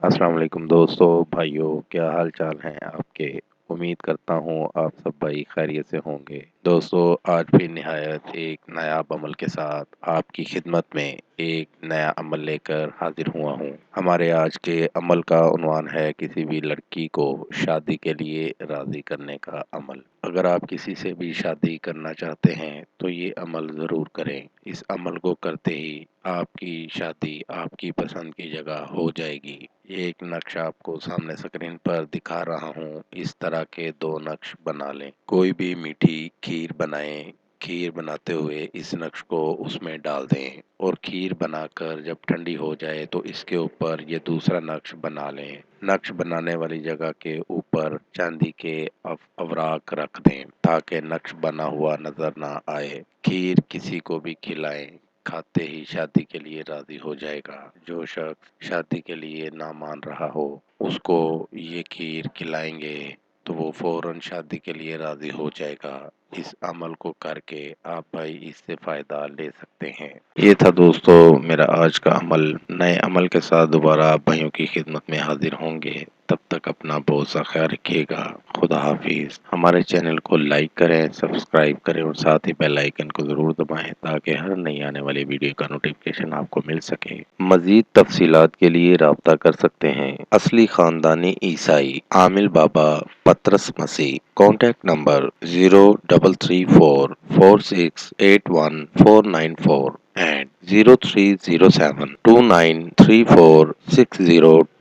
السلام علیکم دوستو بھائیوں، کیا حال چال ہیں آپ کے؟ امید کرتا ہوں آپ سب بھائی خیریت سے ہوں گے۔ دوستو، آج بھی نہایت ایک نایاب عمل کے ساتھ آپ کی خدمت میں ایک نیا عمل لے کر حاضر ہوا ہوں۔ ہمارے آج کے عمل کا عنوان ہے کسی بھی لڑکی کو شادی کے لیے راضی کرنے کا عمل۔ اگر آپ کسی سے بھی شادی کرنا چاہتے ہیں تو یہ عمل ضرور کریں۔ اس عمل کو کرتے ہی آپ کی شادی آپ کی پسند کی جگہ ہو جائے گی۔ یہ ایک نقش آپ کو سامنے اسکرین پر دکھا رہا ہوں۔ اس طرح کے 2 نقش بنا لیں۔ کوئی بھی میٹھی کھیر بنائیں۔ کھیر بناتے ہوئے اس نقش کو اس میں ڈال دیں اور کھیر بنا کر جب ٹھنڈی ہو جائے تو اس کے اوپر یہ دوسرا نقش بنا لیں۔ نقش بنانے والی جگہ کے اوپر چاندی کے اوراق رکھ دیں تاکہ نقش بنا ہوا نظر نہ آئے۔ کھیر کسی کو بھی کھلائیں، کھاتے ہی شادی کے لیے راضی ہو جائے گا۔ جو شخص شادی کے لیے نہ مان رہا ہو اس کو یہ کھیر کھلائیں گے تو وہ فوراً شادی کے لیے راضی ہو جائے گا۔ اس عمل کو کر کے آپ بھائی اس سے فائدہ لے سکتے ہیں۔ یہ تھا دوستو میرا آج کا عمل۔ نئے عمل کے ساتھ دوبارہ آپ بھائیوں کی خدمت میں حاضر ہوں گے۔ تب تک اپنا بہت سا خیال رکھیے گا۔ خدا حافظ۔ ہمارے چینل کو لائک کریں، سبسکرائب کریں اور ساتھ ہی بیل آئیکن کو ضرور دبائیں تاکہ ہر نئی آنے والی ویڈیو کا نوٹیفکیشن آپ کو مل سکے۔ مزید تفصیلات کے لیے رابطہ کر سکتے ہیں۔ اصلی خاندانی عیسائی عامل بابا پطرس مسیح۔ Contact number 0334468194 and 0307293460